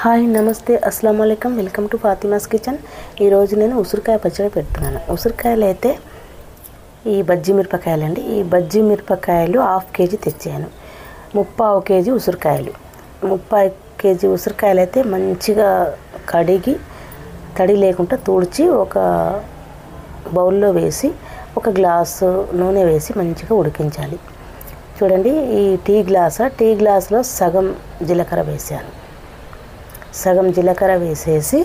Hi నమస్తే అస్సలం వాలేకం welcome to Fatima's kitchen. ఈరోజు నేను ఉసిరికాయ పచ్చడి పెడుతున్నాను. ఉసిరికాయలు అయితే ఈ బజ్జీ మిరపకాయలు అండి. ఈ బజ్జీ మిరపకాయలు 1/2 కేజీ తెచ్చాను. 3/4 కేజీ ఉసిరికాయలు. 3/4 కేజీ ఉసిరికాయలు అయితే మంచిగా కడిగి తడి లేకుండా తుడిచి ఒక బౌల్లో వేసి ఒక గ్లాసు నూనె వేసి మంచిగా ఉడికించాలి. చూడండి, ఈ టీ గ్లాసులో సగం జీలకర్ర వేసాను. సగం జీలకర్ర వేసేసి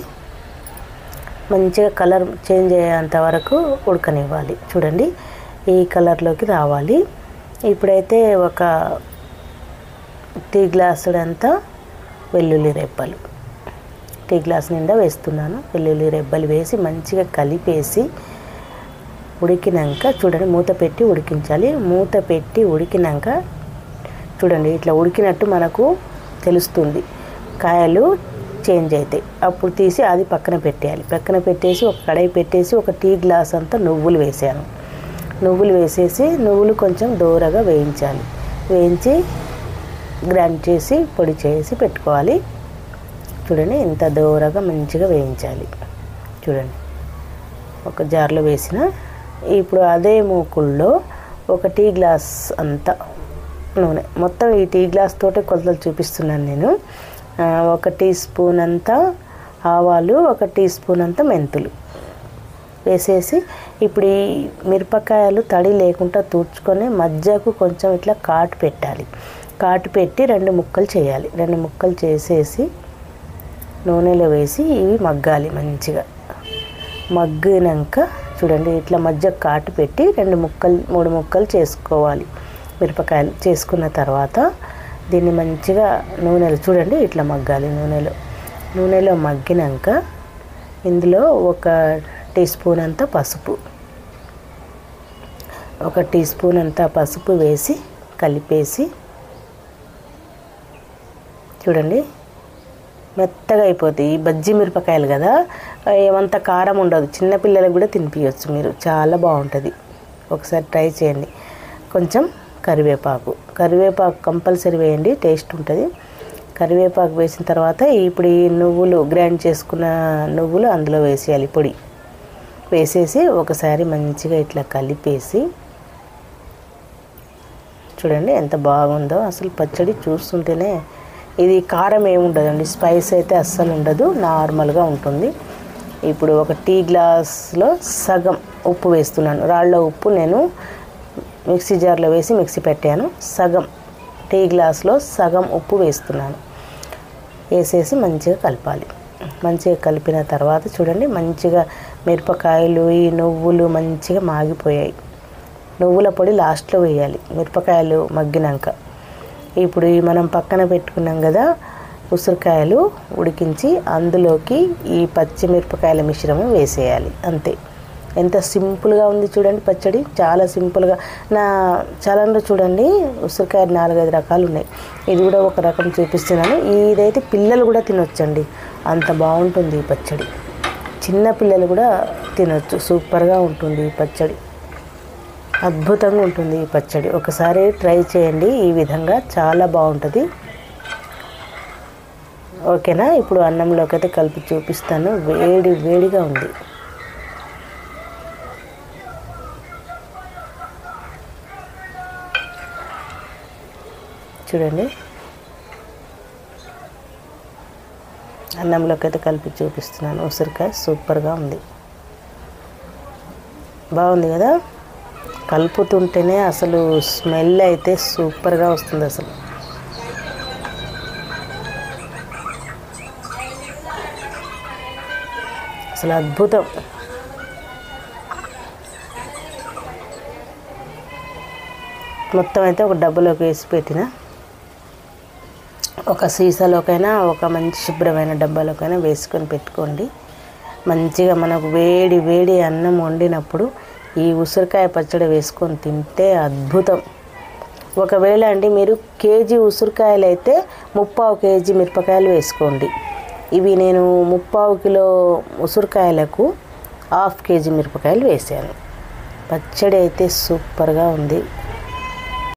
మంచిగా కలర్ చేంజ్ అయ్యేంత వరకు ఉడకనివ్వాలి. చూడండి, ఈ కలర్లోకి రావాలి. ఇప్పుడైతే ఒక టీ గ్లాసుడంతా వెల్లుల్లి రెబ్బలు టీ గ్లాస్ నిండా వేస్తున్నాను. వెల్లుల్లి రెబ్బలు వేసి మంచిగా కలిపేసి ఉడికినాక చూడండి, మూత పెట్టి ఉడికించాలి. మూత పెట్టి ఉడికినాక చూడండి, ఇట్లా ఉడికినట్టు మనకు తెలుస్తుంది. కాయలు చేంజ్ అవుతాయి. అప్పుడు తీసి అది పక్కన పెట్టేయాలి. పక్కన పెట్టేసి ఒక కడాయి పెట్టేసి ఒక టీ గ్లాస్ అంతా నువ్వులు వేసాను. నువ్వులు వేసేసి నువ్వులు కొంచెం దూరగా వేయించాలి. వేయించి గ్రైండ్ చేసి పొడి చేసి పెట్టుకోవాలి. చూడండి, ఇంత దూరగా మంచిగా వేయించాలి. చూడండి, ఒక జార్లో వేసిన. ఇప్పుడు అదే మూకుల్లో ఒక టీ గ్లాస్ అంతా నూనె, మొత్తం ఈ టీ గ్లాస్ తోటే కొలతలు చూపిస్తున్నాను నేను. 1 టీ స్పూన్ అంతా ఆవాలు, 1 టీ స్పూన్ అంతా మెంతులు వేసేసి ఇప్పుడు ఈ మిరపకాయలు తడి లేకుండా తుడుచుకొని మధ్యకు కొంచెం ఇట్లా కాటు పెట్టాలి. కాటు పెట్టి 2 ముక్కలు చేయాలి. 2 ముక్కలు చేసేసి నూనెలో వేసి ఇవి మగ్గాలి. మంచిగా మగ్గినాక చూడండి, ఇట్లా మధ్య కాటు పెట్టి 2 ముక్కలు 3 ముక్కలు చేసుకోవాలి. మిరపకాయలు చేసుకున్న తర్వాత దీన్ని మంచిగా నూనెలో చూడండి ఇట్లా మగ్గాలి. నూనెలో మగ్గినాక ఇందులో 1 టీ స్పూన్ అంతా పసుపు, 1 టీ స్పూన్ అంతా పసుపు వేసి కలిపేసి చూడండి, మెత్తగా అయిపోతాయి. ఈ బజ్జీ మిరపకాయలు కదా, ఏమంత కారం ఉండదు. చిన్నపిల్లలకు కూడా తినిపించవచ్చు మీరు, చాలా బాగుంటుంది. ఒకసారి ట్రై చేయండి. కొంచెం కరివేపాకు కంపల్సరీ వేయండి, టేస్ట్ ఉంటుంది. కరివేపాకు వేసిన తర్వాత ఇప్పుడు ఈ నువ్వులు గ్రైండ్ చేసుకున్న నువ్వులు అందులో వేసేయాలి. పొడి వేసేసి ఒకసారి మంచిగా ఇట్లా కలిపేసి చూడండి ఎంత బాగుందో. అసలు పచ్చడి చూస్తుంటేనే, ఇది కారం ఏముండదండి, స్పైస్ అయితే అస్సలు ఉండదు, నార్మల్గా ఉంటుంది. ఇప్పుడు 1 టీ గ్లాస్లో సగం ఉప్పు వేస్తున్నాను. రాళ్ళ ఉప్పు నేను మిక్సీ జార్లో వేసి మిక్సీ పెట్టాను. సగం టీ గ్లాస్లో సగం ఉప్పు వేస్తున్నాను. వేసేసి మంచిగా కలపాలి. మంచిగా కలిపిన తర్వాత చూడండి, మంచిగా మిరపకాయలు ఈ నువ్వులు మంచిగా మాగిపోయాయి. నువ్వుల పొడి లాస్ట్లో వేయాలి మిరపకాయలు మగ్గినాక. ఇప్పుడు మనం పక్కన పెట్టుకున్నాం కదా ఉసిరికాయలు ఉడికించి, అందులోకి ఈ పచ్చిమిరపకాయల మిశ్రమం వేసేయాలి. అంతే. ఎంత సింపుల్గా ఉంది చూడండి పచ్చడి, చాలా సింపుల్గా. నా ఛానల్లో చూడండి ఉసిరికాయ 4-5 రకాలు ఉన్నాయి. ఇది కూడా ఒక రకం చూపిస్తున్నాను. ఇదైతే పిల్లలు కూడా తినొచ్చండి, అంత బాగుంటుంది ఈ పచ్చడి. చిన్న పిల్లలు కూడా తినొచ్చు, సూపర్గా ఉంటుంది ఈ పచ్చడి. అద్భుతంగా ఉంటుంది ఈ పచ్చడి. ఒకసారి ట్రై చేయండి, ఈ విధంగా చాలా బాగుంటుంది. ఓకేనా? ఇప్పుడు అన్నంలోకి అయితే కలిపి చూపిస్తాను. వేడిగా ఉంది. చూడండి, అన్నంలోకి అయితే కలిపి చూపిస్తున్నాను. ఉసిరికాయ సూపర్గా ఉంది, బాగుంది కదా. కలుపుతుంటేనే అసలు స్మెల్ అయితే సూపర్గా వస్తుంది. అసలు అద్భుతం. మొత్తం అయితే ఒక డబ్బాలోకి వేసి పెట్టిన, ఒక సీసాలోకైనా ఒక మంచి శుభ్రమైన డబ్బాలోకైనా వేసుకొని పెట్టుకోండి. మంచిగా మనకు వేడి అన్నం వండినప్పుడు ఈ ఉసిరికాయ పచ్చడి వేసుకొని తింటే అద్భుతం. ఒకవేళ అండి మీరు కేజీ ఉసిరికాయలు అయితే 3/4 కేజీ మిరపకాయలు వేసుకోండి. ఇవి నేను 3/4 కిలో ఉసిరికాయలకు 1/2 కేజీ మిరపకాయలు వేసాను. పచ్చడి అయితే సూపర్గా ఉంది.